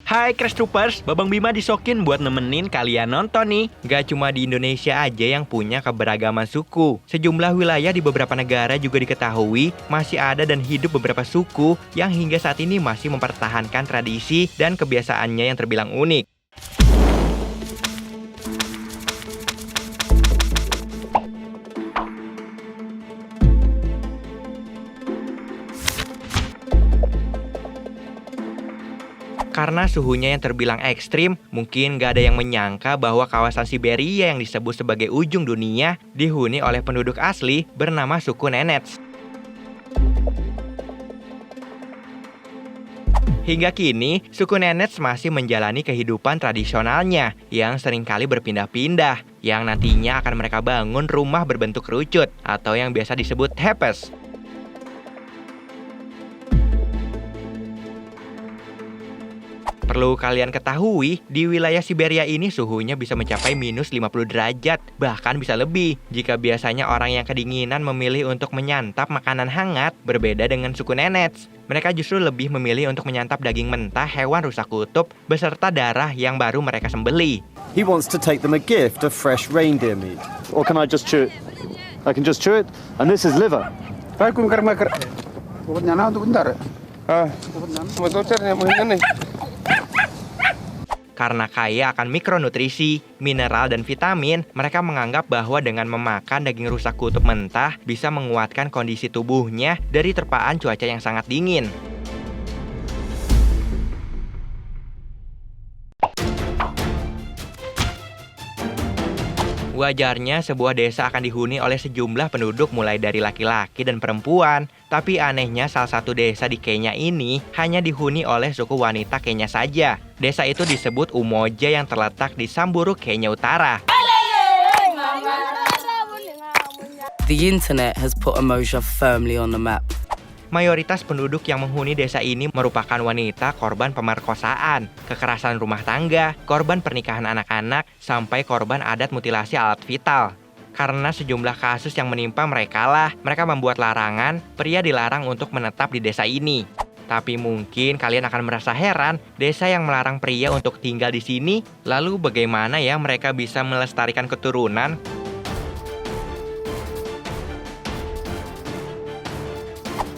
Hai Crash Troopers, Babang Bima disokin buat nemenin kalian nonton nih. Gak cuma di Indonesia aja yang punya keberagaman suku. Sejumlah wilayah di beberapa negara juga diketahui masih ada dan hidup beberapa suku yang hingga saat ini masih mempertahankan tradisi dan kebiasaannya yang terbilang unik. Karena suhunya yang terbilang ekstrim, mungkin gak ada yang menyangka bahwa kawasan Siberia yang disebut sebagai ujung dunia dihuni oleh penduduk asli bernama suku Nenets. Hingga kini, suku Nenets masih menjalani kehidupan tradisionalnya yang seringkali berpindah-pindah, yang nantinya akan mereka bangun rumah berbentuk kerucut atau yang biasa disebut tepes. Perlu kalian ketahui, di wilayah Siberia ini suhunya bisa mencapai minus 50 derajat, bahkan bisa lebih. Jika biasanya orang yang kedinginan memilih untuk menyantap makanan hangat, berbeda dengan suku Nenets. Mereka justru lebih memilih untuk menyantap daging mentah hewan rusa kutub beserta darah yang baru mereka sembelih. He wants to take them a gift of fresh reindeer meat. Or can I just chew it? I can just chew it. And this is liver. Karena kaya akan mikronutrisi, mineral, dan vitamin, mereka menganggap bahwa dengan memakan daging rusa kutub mentah bisa menguatkan kondisi tubuhnya dari terpaan cuaca yang sangat dingin. Wajarnya sebuah desa akan dihuni oleh sejumlah penduduk mulai dari laki-laki dan perempuan. Tapi anehnya salah satu desa di Kenya ini hanya dihuni oleh suku wanita Kenya saja. Desa itu disebut Umoja yang terletak di Samburu, Kenya Utara. The internet has put Umoja firmly on the map. Mayoritas penduduk yang menghuni desa ini merupakan wanita korban pemerkosaan, kekerasan rumah tangga, korban pernikahan anak-anak, sampai korban adat mutilasi alat vital. Karena sejumlah kasus yang menimpa mereka membuat larangan, pria dilarang untuk menetap di desa ini. Tapi mungkin kalian akan merasa heran, desa yang melarang pria untuk tinggal di sini, lalu bagaimana ya mereka bisa melestarikan keturunan?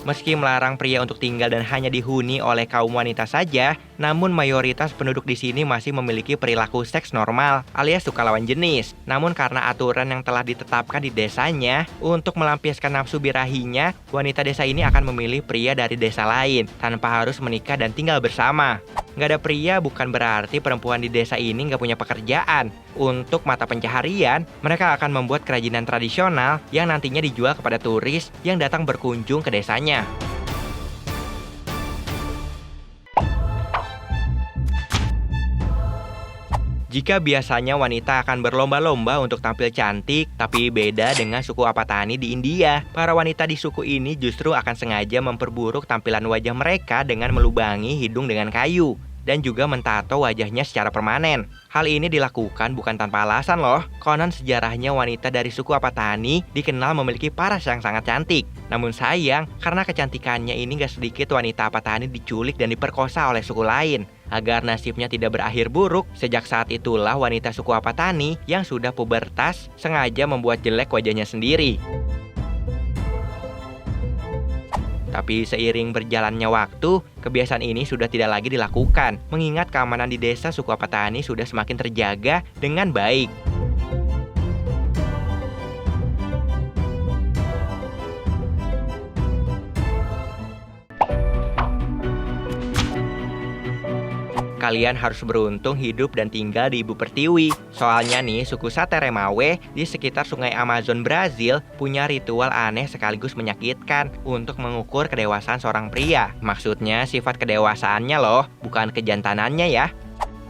Meski melarang pria untuk tinggal dan hanya dihuni oleh kaum wanita saja, namun mayoritas penduduk di sini masih memiliki perilaku seks normal alias suka lawan jenis. Namun karena aturan yang telah ditetapkan di desanya, untuk melampiaskan nafsu birahinya, wanita desa ini akan memilih pria dari desa lain tanpa harus menikah dan tinggal bersama. Nggak ada pria bukan berarti perempuan di desa ini nggak punya pekerjaan. Untuk mata pencaharian, mereka akan membuat kerajinan tradisional yang nantinya dijual kepada turis yang datang berkunjung ke desanya. Jika biasanya wanita akan berlomba-lomba untuk tampil cantik, tapi beda dengan suku Apatani di India. Para wanita di suku ini justru akan sengaja memperburuk tampilan wajah mereka dengan melubangi hidung dengan kayu dan juga mentato wajahnya secara permanen. Hal ini dilakukan bukan tanpa alasan loh. Konon sejarahnya wanita dari suku Apatani dikenal memiliki paras yang sangat cantik. Namun sayang, karena kecantikannya ini gak sedikit wanita Apatani diculik dan diperkosa oleh suku lain. Agar nasibnya tidak berakhir buruk, sejak saat itulah wanita suku Apatani yang sudah pubertas sengaja membuat jelek wajahnya sendiri. Tapi seiring berjalannya waktu, kebiasaan ini sudah tidak lagi dilakukan, mengingat keamanan di desa suku Apatani sudah semakin terjaga dengan baik. Kalian harus beruntung hidup dan tinggal di Ibu Pertiwi. Soalnya nih, suku Sateremawe di sekitar sungai Amazon Brazil punya ritual aneh sekaligus menyakitkan untuk mengukur kedewasaan seorang pria. Maksudnya sifat kedewasaannya loh, bukan kejantanannya ya.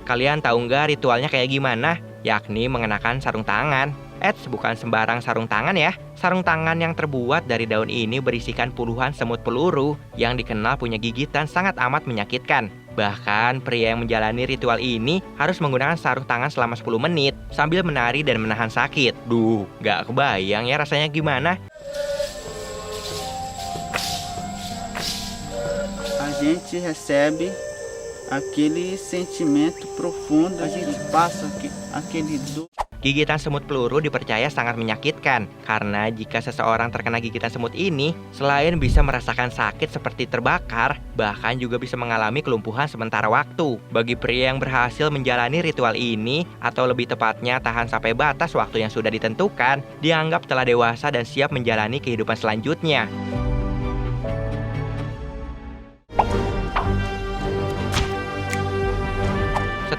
Kalian tahu nggak ritualnya kayak gimana? Yakni mengenakan sarung tangan. Bukan sembarang sarung tangan ya. Sarung tangan yang terbuat dari daun ini berisikan puluhan semut peluru yang dikenal punya gigitan sangat amat menyakitkan. Bahkan pria yang menjalani ritual ini harus menggunakan sarung tangan selama 10 menit sambil menari dan menahan sakit. Duh, gak kebayang ya rasanya gimana. A gente recebe aquele sentimento profundo, a gente passa aquele dor. Gigitan semut peluru dipercaya sangat menyakitkan karena jika seseorang terkena gigitan semut ini, selain bisa merasakan sakit seperti terbakar, bahkan juga bisa mengalami kelumpuhan sementara waktu. Bagi pria yang berhasil menjalani ritual ini, atau lebih tepatnya tahan sampai batas waktu yang sudah ditentukan, dianggap telah dewasa dan siap menjalani kehidupan selanjutnya.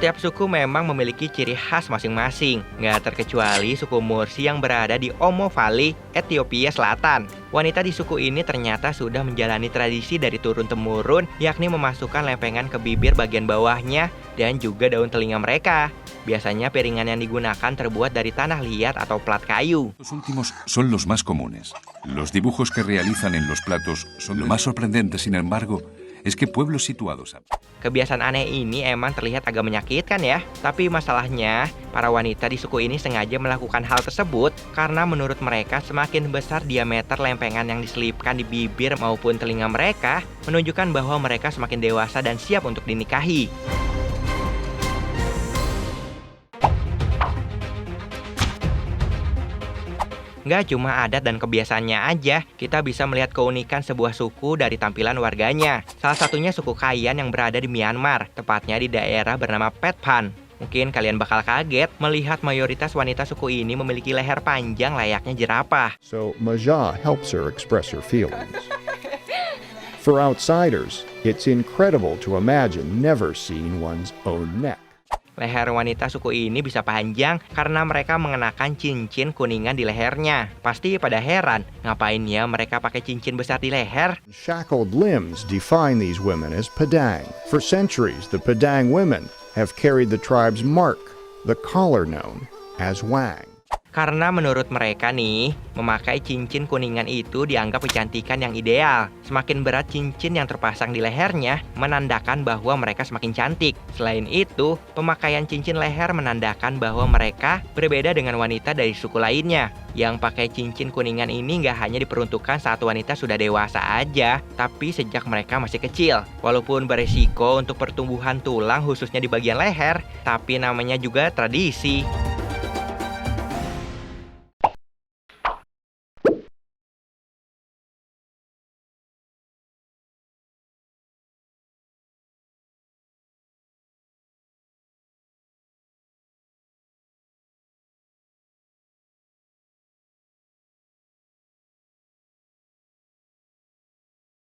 Setiap suku memang memiliki ciri khas masing-masing, nggak terkecuali suku Mursi yang berada di Omo Valley, Ethiopia Selatan. Wanita di suku ini ternyata sudah menjalani tradisi dari turun-temurun, yakni memasukkan lempengan ke bibir bagian bawahnya dan juga daun telinga mereka. Biasanya piringan yang digunakan terbuat dari tanah liat atau plat kayu. Los últimos son los más comunes. Los dibujos que realizan en los platos son lo más sorprendente, sin embargo, es que pueblos situados a... Kebiasaan aneh ini emang terlihat agak menyakitkan ya. Tapi masalahnya, para wanita di suku ini sengaja melakukan hal tersebut karena menurut mereka semakin besar diameter lempengan yang diselipkan di bibir maupun telinga mereka, menunjukkan bahwa mereka semakin dewasa dan siap untuk dinikahi. Nggak cuma adat dan kebiasaannya aja, kita bisa melihat keunikan sebuah suku dari tampilan warganya. Salah satunya suku Kayan yang berada di Myanmar, tepatnya di daerah bernama Petpan. Mungkin kalian bakal kaget melihat mayoritas wanita suku ini memiliki leher panjang layaknya jerapah. So Maja helps her express her feelings. For outsiders, it's incredible to imagine never seeing one's own neck. Leher wanita suku ini bisa panjang karena mereka mengenakan cincin kuningan di lehernya. Pasti pada heran, ngapain ya mereka pakai cincin besar di leher? Shackled limbs define these women as Padang. For centuries, the Padang women have carried the tribe's mark, the collar known as Wang. Karena menurut mereka nih, memakai cincin kuningan itu dianggap kecantikan yang ideal. Semakin berat cincin yang terpasang di lehernya, menandakan bahwa mereka semakin cantik. Selain itu, pemakaian cincin leher menandakan bahwa mereka berbeda dengan wanita dari suku lainnya. Yang pakai cincin kuningan ini nggak hanya diperuntukkan saat wanita sudah dewasa aja, tapi sejak mereka masih kecil. Walaupun beresiko untuk pertumbuhan tulang khususnya di bagian leher, tapi namanya juga tradisi.